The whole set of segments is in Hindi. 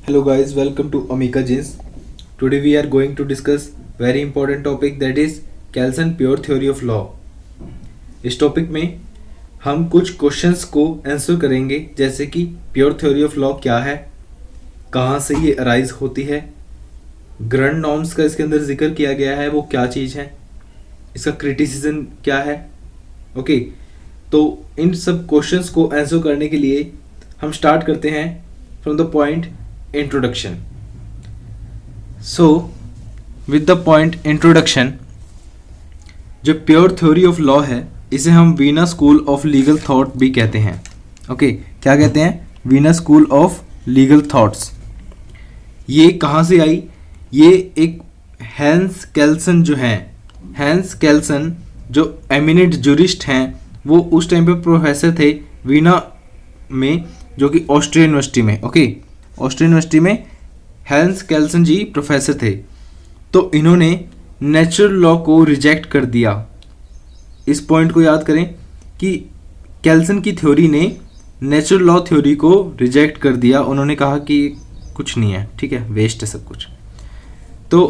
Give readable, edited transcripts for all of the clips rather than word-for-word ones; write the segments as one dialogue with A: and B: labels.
A: Hello guys, welcome to Amika Jeans. Today we are going to discuss very important topic that is Kelsen Pure Theory of Law. इस टॉपिक में हम कुछ क्वेश्चंस को आंसर करेंगे जैसे कि प्योर थ्योरी ऑफ लॉ क्या है, कहाँ से ये अराइज होती है, ग्रैंड नॉर्म्स का इसके अंदर जिक्र किया गया है वो क्या चीज़ है, इसका क्रिटिसिज्म क्या है। ओके, तो इन सब क्वेश्चंस को आंसर करने के लिए हम स्टार्ट करते हैं from the point introduction. So with the point introduction, जो प्योर थ्योरी ऑफ लॉ है इसे हम Veena school of legal thought भी कहते हैं। ओके, क्या कहते हैं? Veena school of legal thoughts. ये कहाँ से आई? ये एक हैंस केल्सन जो हैं, हैंस केल्सन जो एमिनेंट जूरिस्ट हैं, वो उस टाइम पे प्रोफेसर थे वीना में, जो कि ऑस्ट्रिया यूनिवर्सिटी में। ओके, ऑस्ट्रिया यूनिवर्सिटी में हैंस केल्सन जी प्रोफेसर थे। तो इन्होंने नेचुरल लॉ को रिजेक्ट कर दिया। इस पॉइंट को याद करें कि केल्सन की थ्योरी ने नेचुरल लॉ थ्योरी को रिजेक्ट कर दिया। उन्होंने कहा कि कुछ नहीं है, ठीक है, वेस्ट है सब कुछ। तो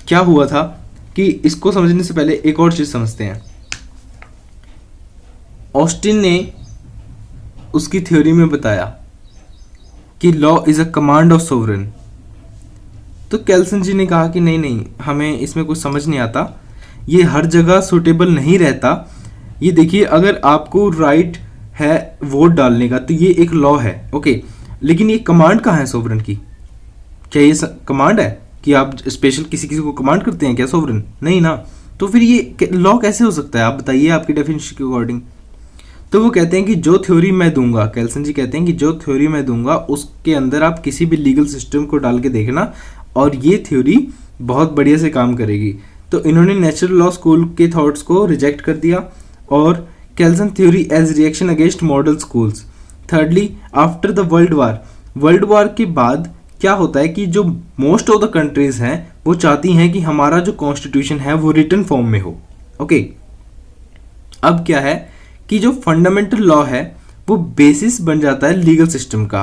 A: क्या हुआ था कि इसको समझने से पहले एक और चीज़ समझते हैं। ऑस्टिन ने उसकी थ्योरी में बताया कि law is a command of sovereign. तो केल्सन जी ने कहा कि नहीं नहीं, हमें इसमें कुछ समझ नहीं आता, ये हर जगह सूटेबल नहीं रहता। ये देखिए, अगर आपको राइट है वोट डालने का तो ये एक लॉ है, ओके, लेकिन ये कमांड कहाँ है सोवरेन की? क्या ये कमांड है कि आप स्पेशल किसी किसी को कमांड करते हैं क्या सोवरेन? नहीं ना। तो फिर ये लॉ कैसे हो सकता है? आप बताइए आपकी डेफिनेशन के अकॉर्डिंग। तो वो कहते हैं कि जो थ्योरी मैं दूंगा, केल्सन जी कहते हैं कि जो थ्योरी मैं दूंगा उसके अंदर आप किसी भी लीगल सिस्टम को डाल के देखना और ये थ्योरी बहुत बढ़िया से काम करेगी। तो इन्होंने नेचुरल लॉ स्कूल के थॉट्स को रिजेक्ट कर दिया और Kelsen theory as reaction against model schools. Thirdly, after the world war के बाद क्या होता है कि जो मोस्ट ऑफ द कंट्रीज हैं वो चाहती हैं कि हमारा जो कॉन्स्टिट्यूशन है वो रिटन फॉर्म में हो। ओके, अब क्या है कि जो फंडामेंटल लॉ है वो बेसिस बन जाता है लीगल सिस्टम का।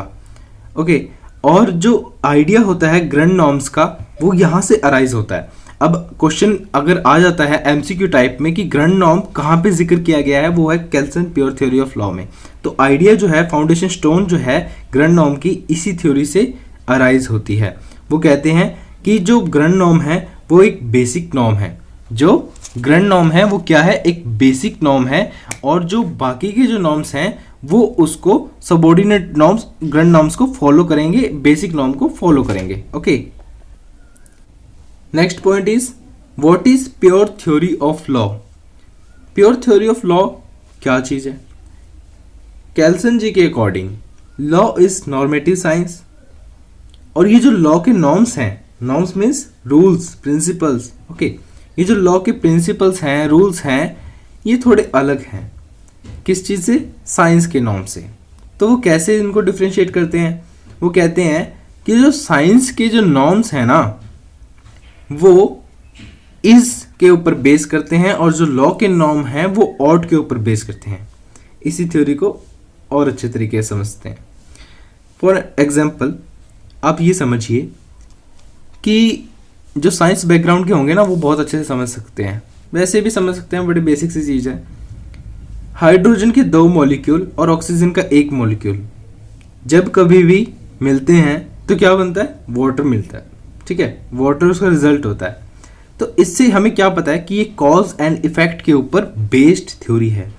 A: ओके, और जो आइडिया होता है ग्रैंड नॉर्म्स का वो यहाँ से अराइज होता है। अब क्वेश्चन अगर आ जाता है एमसीक्यू टाइप में कि ग्रैंड नॉर्म कहाँ पे जिक्र किया गया है, वो है केल्सन प्योर थ्योरी ऑफ लॉ में। तो आइडिया जो है, फाउंडेशन स्टोन जो है ग्रैंड नॉर्म की, इसी थ्योरी से अराइज होती है। वो कहते हैं कि जो ग्रैंड नॉर्म है वो एक बेसिक नॉर्म है। जो ग्रैंड नॉर्म है वो क्या है? एक बेसिक नॉर्म है, और जो बाकी के जो नॉर्म्स हैं वो उसको सबऑर्डिनेट नॉर्म्स, ग्रैंड नॉर्म्स को फॉलो करेंगे, बेसिक नॉर्म को फॉलो करेंगे। Okay, next point is what is pure theory of law. Pure theory of law क्या चीज है? केल्सन जी के according law is normative science, और ये जो लॉ के नॉर्म्स हैं, norms means rules, principles. Okay, ये जो लॉ के प्रिंसिपल्स हैं, रूल्स हैं, ये थोड़े अलग हैं। किस चीज़ से? साइंस के नॉर्म से। तो वो कैसे इनको डिफ्रेंशिएट करते हैं? वो कहते हैं कि जो साइंस के जो नॉर्म्स हैं ना वो इज के ऊपर बेस करते हैं, और जो लॉ के नॉर्म हैं वो ऑट के ऊपर बेस करते हैं। इसी थ्योरी को और अच्छे तरीके से समझते हैं। फॉर एग्जाम्पल, आप ये समझिए कि जो साइंस बैकग्राउंड के होंगे ना वो बहुत अच्छे से समझ सकते हैं, वैसे भी समझ सकते हैं, बड़ी बेसिक सी चीज़ है। हाइड्रोजन के 2 मॉलिक्यूल और ऑक्सीजन का 1 मॉलिक्यूल जब कभी भी मिलते हैं तो क्या बनता है? वाटर मिलता है, ठीक है, वाटर उसका रिजल्ट होता है। तो इससे हमें क्या पता है कि ये कॉज एंड इफेक्ट के ऊपर बेस्ड थ्योरी है।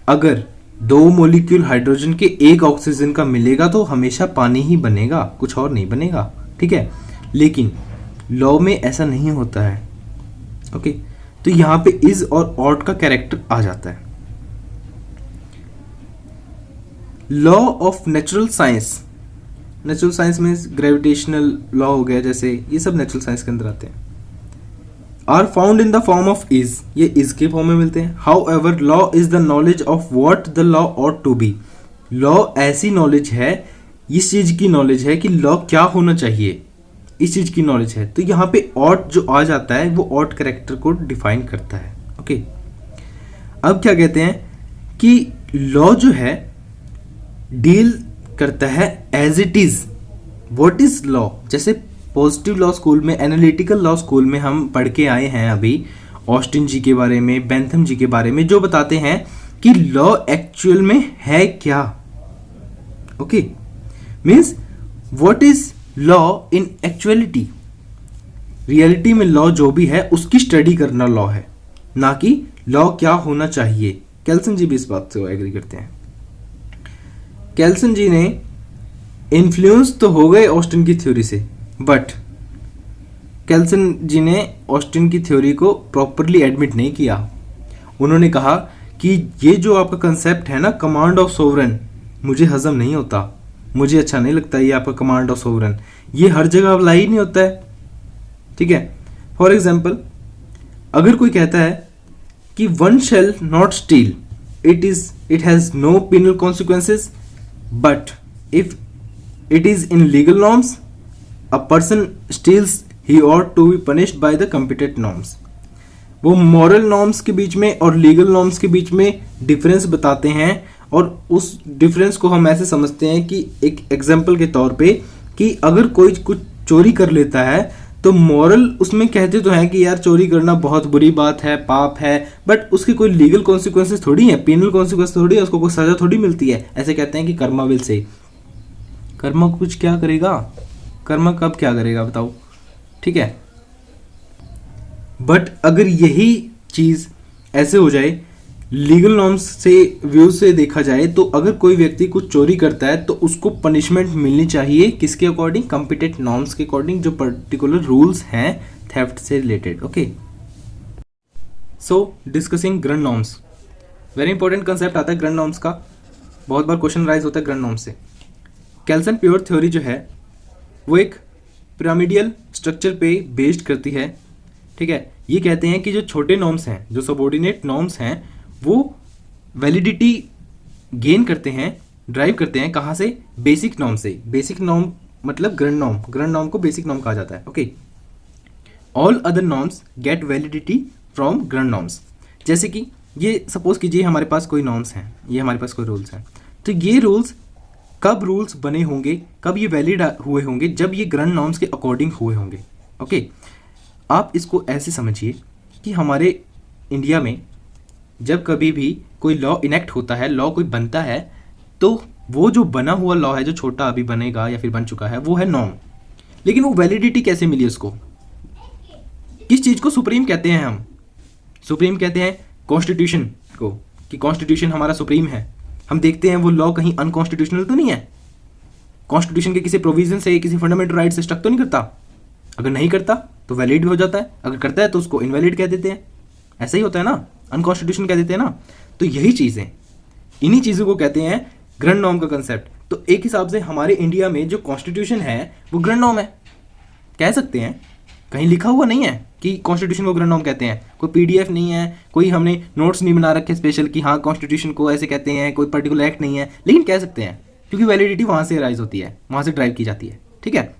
A: अगर 2 मॉलिक्यूल हाइड्रोजन के 1 ऑक्सीजन का मिलेगा तो हमेशा पानी ही बनेगा, कुछ और नहीं बनेगा, ठीक है। लेकिन लॉ में ऐसा नहीं होता है। ओके, तो यहाँ पे इज और ऑट का कैरेक्टर आ जाता है। Law of natural science, natural science में ग्रेविटेशनल लॉ हो गया, जैसे ये सब नेचुरल साइंस के अंदर आते हैं। Are found in the form of is, ये इज के फॉर्म में मिलते हैं। However law is the knowledge of what the law ought to be. Law ऐसी नॉलेज है, इस चीज की नॉलेज है कि लॉ क्या होना चाहिए, इस चीज की नॉलेज है। तो यहाँ पे ऑट जो आ जाता है वो ऑट कैरेक्टर को डिफाइन करता है। ओके, अब क्या कहते हैं कि लॉ जो है डील करता है as it is, what is law, जैसे पॉजिटिव लॉ स्कूल में, एनालिटिकल लॉ स्कूल में हम पढ़ के आए हैं अभी ऑस्टिन जी के बारे में, बेंथम जी के बारे में, जो बताते हैं कि लॉ एक्चुअल में है क्या। Okay, means what is law in actuality. Reality में लॉ जो भी है उसकी स्टडी करना लॉ है, ना कि लॉ क्या होना चाहिए। केल्सन जी भी इस बात से एग्री करते हैं। केल्सन जी ने इन्फ्लुएंस तो हो गए ऑस्टिन की थ्योरी से, बट केल्सन जी ने ऑस्टिन की थ्योरी को प्रॉपरली एडमिट नहीं किया। उन्होंने कहा कि ये जो आपका कंसेप्ट है ना, कमांड ऑफ सोवरेन, मुझे हजम नहीं होता, मुझे अच्छा नहीं लगता ये आपका कमांड ऑफ सोवरेन, ये हर जगह अप्लाई नहीं होता है। ठीक है, फॉर एग्जाम्पल अगर कोई कहता है कि one shall not steal, it has no penal consequences, but if it is in legal norms a person steals, he ought to be punished by the competent norms. वो मॉरल नॉर्म्स के बीच में और लीगल नॉर्म्स के बीच में डिफरेंस बताते हैं, और उस डिफरेंस को हम ऐसे समझते हैं कि एक एग्जाम्पल के तौर पे कि अगर कोई कुछ चोरी कर लेता है तो मॉरल उसमें कहते तो हैं कि यार चोरी करना बहुत बुरी बात है, पाप है, बट उसके कोई लीगल कॉन्सिक्वेंसेस थोड़ी है, पेनल कॉन्सिक्वेंस थोड़ी है, उसको कोई सजा थोड़ी मिलती है। ऐसे कहते हैं कि कर्मा विल से, कर्मा कुछ क्या करेगा, कर्मा कब क्या करेगा बताओ। ठीक है, बट अगर यही चीज ऐसे हो जाए, लीगल नॉर्म्स से व्यू से देखा जाए, तो अगर कोई व्यक्ति कुछ चोरी करता है तो उसको पनिशमेंट मिलनी चाहिए किसके अकॉर्डिंग, कॉम्पिटेंट नॉर्म्स के अकॉर्डिंग, जो पर्टिकुलर रूल्स हैं थेफ्ट से related. Okay, so discussing grand norms, very important concept आता है ग्रैंड नॉर्म्स का, बहुत बार क्वेश्चन राइज होता है ग्रैंड नॉर्म्स से। केल्सन प्योर थ्योरी जो है वो एक पिरामिडियल स्ट्रक्चर पे बेस्ड करती है। ठीक है, ये कहते हैं कि जो छोटे नॉर्म्स हैं, जो सबऑर्डिनेट नॉर्म्स हैं, वो वैलिडिटी गेन करते हैं, ड्राइव करते हैं कहाँ से, बेसिक नॉर्म से। बेसिक नॉर्म मतलब ग्रैंड नॉर्म, ग्रैंड नॉर्म को बेसिक नॉर्म कहा जाता है। Okay, all other norms get validity from grand norms. जैसे कि ये सपोज कीजिए हमारे पास कोई नॉर्म्स हैं, ये हमारे पास कोई रूल्स हैं, तो ये रूल्स कब रूल्स बने होंगे, कब ये वैलिड हुए होंगे, जब ये ग्रैंड नॉर्म्स के अकॉर्डिंग हुए होंगे। ओके, आप इसको ऐसे समझिए कि हमारे इंडिया में जब कभी भी कोई लॉ इनेक्ट होता है, लॉ कोई बनता है, तो वो जो बना हुआ लॉ है, जो छोटा अभी बनेगा या फिर बन चुका है, वो है नॉर्म। लेकिन वो वैलिडिटी कैसे मिली उसको, किस चीज़ को सुप्रीम कहते हैं हम, सुप्रीम कहते हैं कॉन्स्टिट्यूशन को, कि कॉन्स्टिट्यूशन हमारा सुप्रीम है। हम देखते हैं वो लॉ कहीं अनकॉन्स्टिट्यूशनल तो नहीं है, कॉन्स्टिट्यूशन के किसी प्रोविजन से, किसी फंडामेंटल राइट से स्टक तो नहीं करता। अगर नहीं करता तो वैलिड भी हो जाता है, अगर करता है तो उसको इनवैलिड कह देते हैं। ऐसा ही होता है ना, अनकॉन्स्टिट्यूशन कह देते हैं ना। तो यही चीज़ें, इन्हीं चीज़ों को कहते हैं ग्रैंड नॉर्म का कंसेप्ट। तो एक हिसाब से हमारे इंडिया में जो कॉन्स्टिट्यूशन है वो ग्रैंड नॉर्म है, कह सकते हैं। कहीं लिखा हुआ नहीं है कि कॉन्स्टिट्यूशन को ग्रैंड नॉर्म कहते हैं, कोई पीडीएफ नहीं है, कोई हमने नोट्स नहीं बना रखे स्पेशल कि हाँ कॉन्स्टिट्यूशन को ऐसे कहते हैं, कोई पर्टिकुलर एक्ट नहीं है, लेकिन कह सकते हैं क्योंकि वैलिडिटी वहाँ से राइज होती है, वहाँ से ड्राइव की जाती है। ठीक है,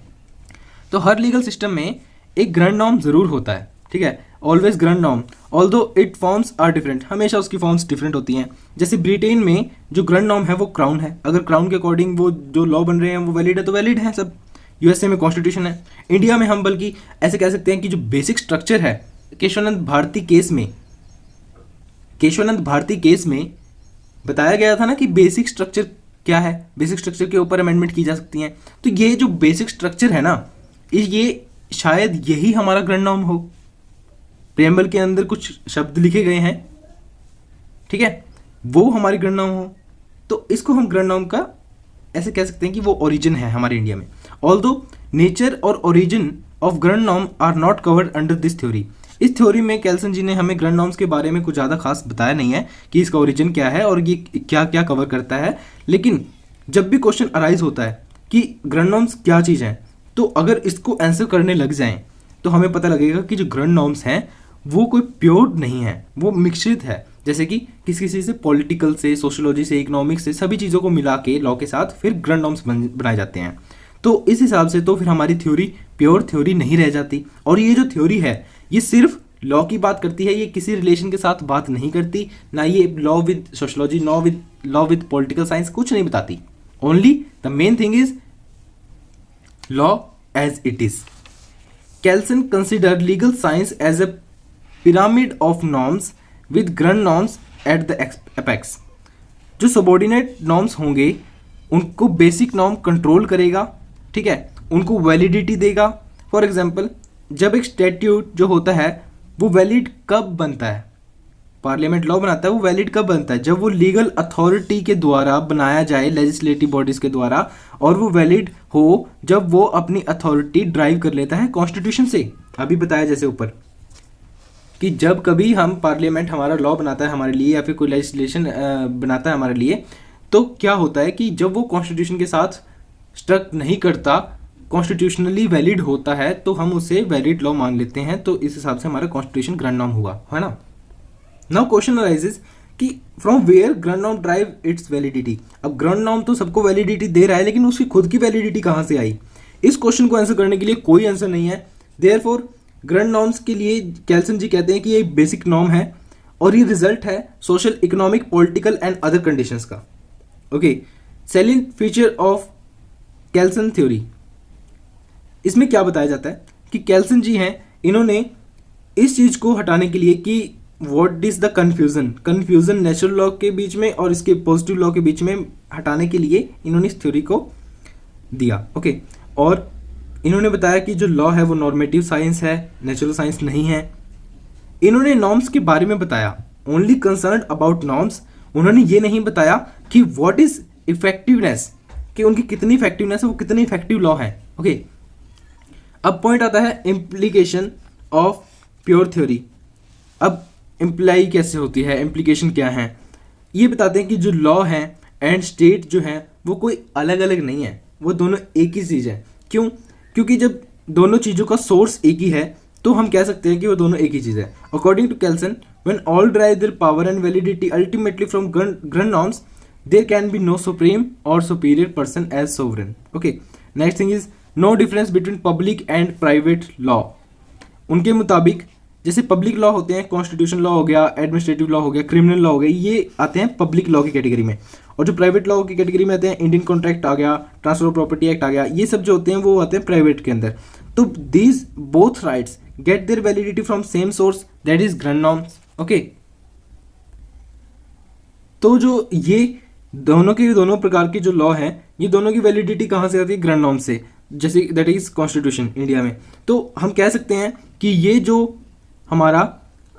A: तो हर लीगल सिस्टम में एक ग्रैंड नॉर्म जरूर होता है। ठीक है, always grand norm, although it forms are different, हमेशा उसकी फॉर्म्स डिफरेंट होती हैं। जैसे ब्रिटेन में जो ग्रैंड नॉर्म है वो क्राउन है, अगर क्राउन के अकॉर्डिंग वो जो लॉ बन रहे हैं वो वैलिड है तो वैलिड है सब। यूएसए में कॉन्स्टिट्यूशन है। इंडिया में हम बल्कि ऐसे कह सकते हैं कि जो बेसिक स्ट्रक्चर है, केशवानंद भारती केस में बताया गया था ना कि बेसिक स्ट्रक्चर क्या है, बेसिक स्ट्रक्चर के ऊपर अमेंडमेंट की जा सकती हैं। तो ये जो बेसिक स्ट्रक्चर है ना, ये शायद यही हमारा ग्रैंड नॉर्म हो। प्रेम्बल के अंदर कुछ शब्द लिखे गए हैं, ठीक है, वो हमारी ग्रैंड नॉर्म हो, तो इसको हम ग्रैंड नॉर्म का ऐसे कह सकते हैं कि वो ओरिजिन है हमारे इंडिया में। ऑल्दो नेचर और origin of grand norm are not covered under this theory. इस थ्योरी में केल्सन जी ने हमें ग्रैंड नॉर्म्स के बारे में कुछ ज़्यादा खास बताया नहीं है कि इसका ओरिजिन क्या है और ये क्या क्या कवर करता है। लेकिन जब भी क्वेश्चन अराइज होता है कि ग्रैंड नॉर्म्स क्या चीज़ है, तो अगर इसको आंसर करने लग जाएं तो हमें पता लगेगा कि जो ग्रैंड नॉर्म्स हैं वो कोई प्योर नहीं है, वो मिश्रित है। जैसे कि किसी किसी से पॉलिटिकल से, सोशियोलॉजी से, इकोनॉमिक्स से, सभी चीज़ों को मिला के लॉ के साथ फिर ग्रैंड नॉर्म्स बनाए जाते हैं। तो इस हिसाब से तो फिर हमारी थ्योरी प्योर थ्योरी नहीं रह जाती। और ये जो थ्योरी है ये सिर्फ लॉ की बात करती है, ये किसी रिलेशन के साथ बात नहीं करती, ना ये law with sociology, law with political science कुछ नहीं बताती। Only the main thing is law as it is. Kelsen considered legal science as a pyramid of norms with grand norms at the apex. जो सबॉर्डिनेट नॉर्म्स होंगे उनको बेसिक नॉर्म कंट्रोल करेगा, ठीक है, उनको वैलिडिटी देगा. फॉर एग्जाम्पल, जब एक स्टैट्यूट जो होता है वो वैलिड कब बनता है, पार्लियामेंट लॉ बनाता है, वो वैलिड कब बनता है, जब वो लीगल अथॉरिटी के द्वारा बनाया जाए, लेजिस्लेटिव बॉडीज के द्वारा, और वो वैलिड हो जब वो अपनी अथॉरिटी ड्राइव कर लेता है कॉन्स्टिट्यूशन से. अभी बताया जैसे ऊपर कि जब कभी हम पार्लियामेंट हमारा लॉ बनाता है हमारे लिए या फिर कोई लेजिस्लेशन बनाता है हमारे लिए, तो क्या होता है कि जब वो कॉन्स्टिट्यूशन के साथ स्ट्रक नहीं करता, कॉन्स्टिट्यूशनली वैलिड होता है, तो हम उसे वैलिड लॉ मान लेते हैं. तो इस हिसाब से हमारा कॉन्स्टिट्यूशन ग्रैंड नॉर्म हुआ, है ना. नाउ क्वेश्चन अराइजेस कि from where grand norm drive its validity. अब ग्रैंड नॉर्म तो सबको वैलिडिटी दे रहा है, लेकिन उसकी खुद की वैलिडिटी कहाँ से आई? इस क्वेश्चन को आंसर करने के लिए कोई आंसर नहीं है. देयरफॉर ग्रैंड नॉर्म्स के लिए केल्सन जी कहते हैं कि ये बेसिक नॉर्म है और ये रिजल्ट है social, economic, political and other conditions का. Okay, salient feature of Kelsen theory. इसमें क्या बताया जाता है कि केल्सन जी हैं, इन्होंने इस चीज को हटाने के लिए कि what is the confusion natural law के बीच में और इसके पॉजिटिव लॉ के बीच में हटाने के लिए इन्होंने इस थ्योरी को दिया. ओके, और इन्होंने बताया कि जो लॉ है वो नॉर्मेटिव साइंस है, नेचुरल साइंस नहीं है. इन्होंने नॉर्म्स के बारे में बताया, ओनली कंसर्न अबाउट नॉर्म्स. उन्होंने ये नहीं बताया कि व्हाट इज इफेक्टिवनेस, कि उनकी कितनी इफेक्टिवनेस है, वो कितनी इफेक्टिव लॉ है. ओके, अब पॉइंट आता है इम्प्लीकेशन ऑफ प्योर थ्योरी. अब इम्प्लाई कैसे होती है, इम्प्लीकेशन क्या है, ये बताते हैं कि जो लॉ है एंड स्टेट जो है वो कोई अलग अलग नहीं है, वो दोनों एक ही चीज़ है. क्यों? क्योंकि जब दोनों चीज़ों का सोर्स एक ही है तो हम कह सकते हैं कि वो दोनों एक ही चीज़ है. According to Kelsen, when all drive their power and validity ultimately from grand norms, there can be no supreme और superior person as sovereign. Okay, next thing is no difference between public and private law. उनके मुताबिक जैसे पब्लिक लॉ होते हैं, कॉन्स्टिट्यूशन लॉ हो गया, एडमिनिस्ट्रेटिव लॉ हो गया, क्रिमिनल लॉ हो गया, ये आते हैं पब्लिक लॉ की कैटेगरी में. और जो प्राइवेट लॉ की कैटेगरी में आते हैं, इंडियन कॉन्ट्रैक्ट आ गया, ट्रांसफर ऑफ प्रॉपर्टी एक्ट आ गया, ये सब जो होते हैं वो आते हैं प्राइवेट के अंदर. तो these both rights get their validity from same source, that is grand norms. Okay, तो जो ये दोनों के दोनों प्रकार के जो लॉ हैं, ये दोनों की वैलिडिटी कहाँ से आती है? ग्रैंड नॉर्म्स से. जैसे दैट इज कॉन्स्टिट्यूशन इंडिया में. तो हम कह सकते हैं कि ये जो हमारा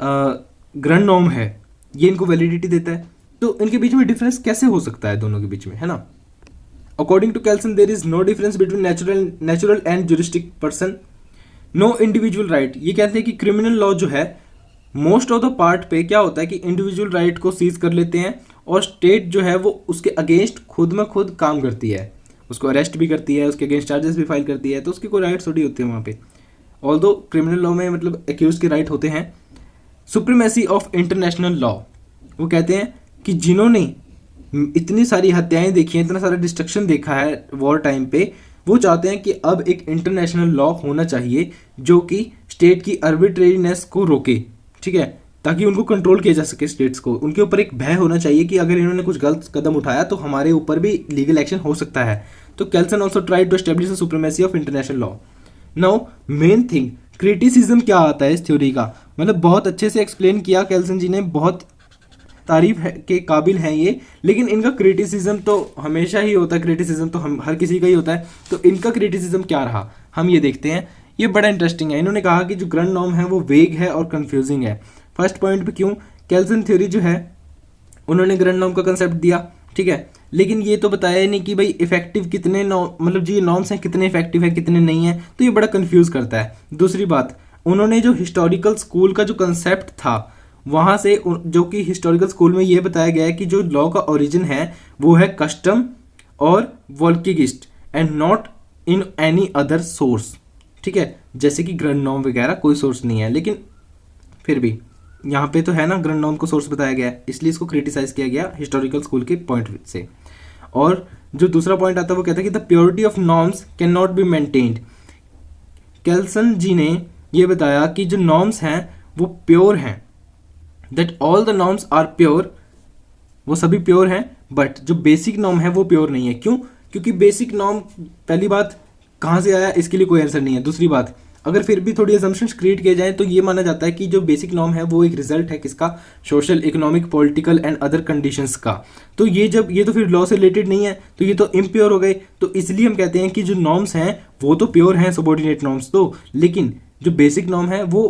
A: ग्रैंड नॉर्म है ये इनको वैलिडिटी देता है. तो इनके बीच में डिफरेंस कैसे हो सकता है दोनों के बीच में, है ना. According to Kelsen, there is no difference between natural and juristic person, no individual right. ये कहते हैं कि क्रिमिनल लॉ जो है मोस्ट ऑफ द पार्ट पे क्या होता है कि इंडिविजुअल राइट को सीज कर लेते हैं और स्टेट जो है वो उसके अगेंस्ट खुद में खुद काम करती है, उसको अरेस्ट भी करती है, उसके अगेंस्ट चार्जेस भी फाइल करती है. तो उसकी कोई राइट्स थोड़ी होती है वहाँ पे. ऑल्दो क्रिमिनल लॉ में मतलब एक्यूज के राइट होते हैं. Supremacy of international law. वो कहते हैं कि जिन्होंने इतनी सारी हत्याएं देखी हैं, इतना सारा डिस्ट्रक्शन देखा है वॉर टाइम पे, वो चाहते हैं कि अब एक इंटरनेशनल लॉ होना चाहिए जो कि स्टेट की आर्बिट्रेरीनेस को रोके, ठीक है, ताकि उनको कंट्रोल किया जा सके. स्टेट्स को उनके ऊपर एक भय होना चाहिए कि अगर इन्होंने कुछ गलत कदम उठाया तो हमारे ऊपर भी लीगल एक्शन हो सकता है. तो Kelsen also tried to establish the supremacy of international law. Now main thing, criticism क्या आता है इस थ्योरी का, मतलब बहुत अच्छे से एक्सप्लेन किया केल्सन जी ने, बहुत तारीफ के काबिल हैं ये. लेकिन इनका क्रिटिसिज्म तो हमेशा ही होता है, क्रिटिसिज्म तो हम हर किसी का ही होता है. तो इनका क्रिटिसिज्म क्या रहा हम ये देखते हैं. ये बड़ा इंटरेस्टिंग है. इन्होंने कहा कि जो ग्रैंड नॉर्म है वो वेग है और कंफ्यूजिंग है. फर्स्ट पॉइंट पे क्यों, केल्सन थ्योरी जो है उन्होंने ग्रैंड नॉर्म का कंसेप्ट दिया, ठीक है, लेकिन ये तो बताया नहीं कि भाई इफेक्टिव कितने मतलब जो ये नॉर्म्स हैं कितने इफेक्टिव है कितने नहीं है. तो ये बड़ा कंफ्यूज करता है. दूसरी बात, उन्होंने जो हिस्टोरिकल स्कूल का जो कंसेप्ट था वहाँ से, जो कि हिस्टोरिकल स्कूल में ये बताया गया है कि जो लॉ का ओरिजिन है वो है कस्टम और volksgeist and not in any other source, ठीक है, जैसे कि ग्रैंड नॉर्म वगैरह कोई सोर्स नहीं है. लेकिन फिर भी यहाँ पे तो है ना, ग्रैंड नॉर्म को सोर्स बताया गया है, इसलिए इसको क्रिटिसाइज किया गया हिस्टोरिकल स्कूल के पॉइंट से. और जो दूसरा पॉइंट आता है वो कहता है कि the purity of norms can not be maintained. Kelsen ji ने ये बताया कि जो नॉर्म्स हैं वो प्योर हैं, that all the norms are pure, वो सभी प्योर हैं, बट जो बेसिक नॉर्म है वो प्योर नहीं है. क्यों? क्योंकि बेसिक नॉर्म, पहली बात, कहाँ से आया इसके लिए कोई आंसर नहीं है। दूसरी बात, अगर फिर भी थोड़ी असम्पशंस क्रिएट किए जाएं तो ये माना जाता है कि जो बेसिक नॉर्म है वो एक रिजल्ट है किसका, social, economic, political and other conditions का। तो ये जब ये तो फिर लॉ से रिलेटेड नहीं है तो ये तो इम्प्योर हो गए। तो इसलिए हम कहते हैं कि जो नॉर्म्स हैं वो तो प्योर हैं, सबॉर्डिनेट नॉर्म्स तो, लेकिन जो बेसिक नॉर्म है वो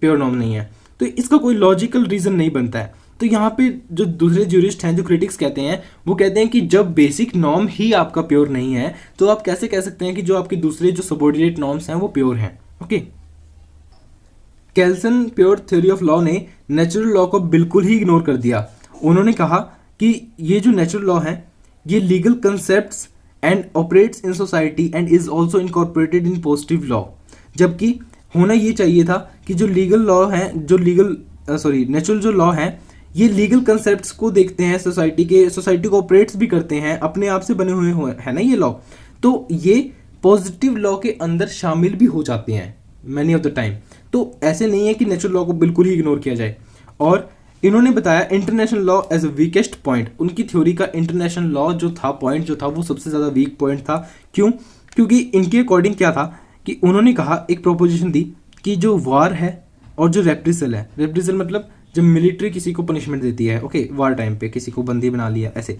A: प्योर नॉर्म नहीं है। तो इसका कोई लॉजिकल रीजन नहीं बनता है। तो यहाँ पे जो दूसरे ज्यूरिस्ट हैं, जो क्रिटिक्स कहते हैं, वो कहते हैं कि जब बेसिक नॉर्म ही आपका प्योर नहीं है तो आप कैसे कह सकते हैं कि जो आपके दूसरे जो सबॉर्डिनेट नॉर्म्स हैं वो प्योर हैं। Okay, Kelsen pure theory of law ने नेचुरल लॉ को बिल्कुल ही इग्नोर कर दिया। उन्होंने कहा कि ये जो नेचुरल लॉ है ये legal concepts and operates in society and is also incorporated in positive law. जबकि होना ये चाहिए था कि जो लीगल लॉ है, जो लीगल नेचुरल जो लॉ है ये लीगल कंसेप्ट्स को देखते हैं, सोसाइटी को ऑपरेट्स भी करते हैं, अपने आप से बने हुए है ना ये लॉ, तो ये पॉजिटिव लॉ के अंदर शामिल भी हो जाते हैं मैनी ऑफ द टाइम। तो ऐसे नहीं है कि नेचुरल लॉ को बिल्कुल ही इग्नोर किया जाए। और इन्होंने बताया international law as a weakest point. उनकी थ्योरी का इंटरनेशनल लॉ जो था, पॉइंट जो था वो सबसे ज़्यादा वीक पॉइंट था। क्यों? क्योंकि इनके अकॉर्डिंग क्या था कि उन्होंने कहा, एक प्रोपोजिशन दी कि जो वार है और जो रेप्रिसल है, रेप्रिसल मतलब जब मिलिट्री किसी को पनिशमेंट देती है, ओके, वार टाइम पे किसी को बंदी बना लिया, ऐसे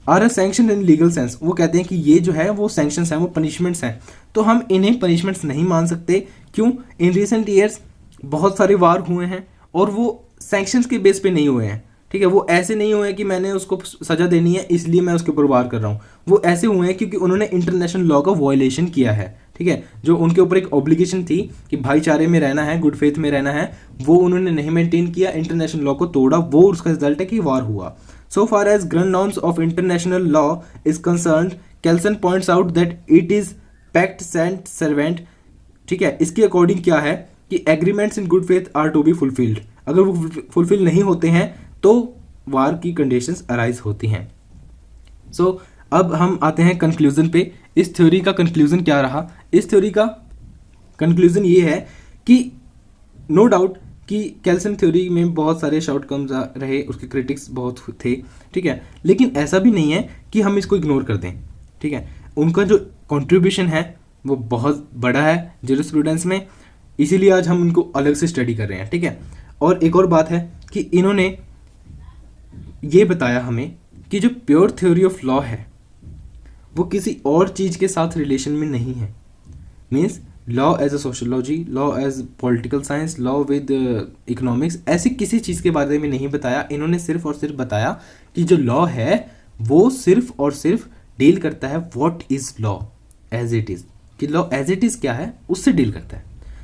A: are a sanction in legal sense. वो कहते हैं कि ये जो है वो सैंक्शंस हैं, वो पनिशमेंट्स हैं, तो हम इन्हें पनिशमेंट्स नहीं मान सकते। क्यों? इन रिसेंट ईयर्स बहुत सारे वार हुए हैं और वो सैंक्शंस के बेस पे नहीं हुए हैं, ठीक है। वो ऐसे नहीं हुए हैं कि मैंने उसको सजा देनी है इसलिए मैं उसके ऊपर वार कर रहा हूँ। वो ऐसे हुए हैं क्योंकि उन्होंने इंटरनेशनल लॉ का वायलेशन किया है, ठीक है। जो उनके ऊपर एक ऑब्लिगेशन थी कि भाईचारे में रहना है, गुड फेथ में रहना है, वो उन्होंने नहीं मेंटेन किया, इंटरनेशनल लॉ को तोड़ा, वो उसका रिजल्ट है कि वार हुआ। So far as grand norms of international law is concern, Kelsen points out that it is pacta sunt servanda, ठीक है। इसके अकॉर्डिंग क्या है कि agreements in good faith are to be fulfilled. अगर वो फुलफिल नहीं होते हैं तो वार की कंडीशंस अराइज होती हैं। सो अब हम आते हैं कंक्लूजन पे। इस थ्योरी का कंक्लूजन क्या रहा? इस थ्योरी का कंक्लूजन ये है कि नो डाउट कि केल्सन थ्योरी में बहुत सारे शॉर्टकम्स रहे, उसके क्रिटिक्स बहुत थे, ठीक है, लेकिन ऐसा भी नहीं है कि हम इसको इग्नोर कर दें, ठीक है। उनका जो कंट्रीब्यूशन है वो बहुत बड़ा है ज्यूरिस्प्रूडेंस में, इसीलिए आज हम उनको अलग से स्टडी कर रहे हैं, ठीक है। और एक और बात है कि इन्होंने ये बताया हमें कि जो प्योर थ्योरी ऑफ लॉ है वो किसी और चीज़ के साथ रिलेशन में नहीं है। Means law as a sociology, law as political science, law with economics, ऐसी किसी चीज़ के बारे में नहीं बताया। इन्होंने सिर्फ और सिर्फ बताया कि जो लॉ है वो सिर्फ और सिर्फ डील करता है what is law as it is, कि लॉ एज इट इज़ क्या है उससे डील करता है।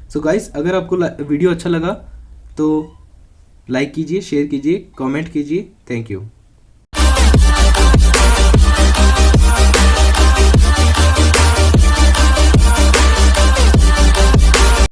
A: सो गाइस, अगर आपको वीडियो अच्छा लगा तो लाइक कीजिए, शेयर कीजिए, कमेंट कीजिए। Thank you.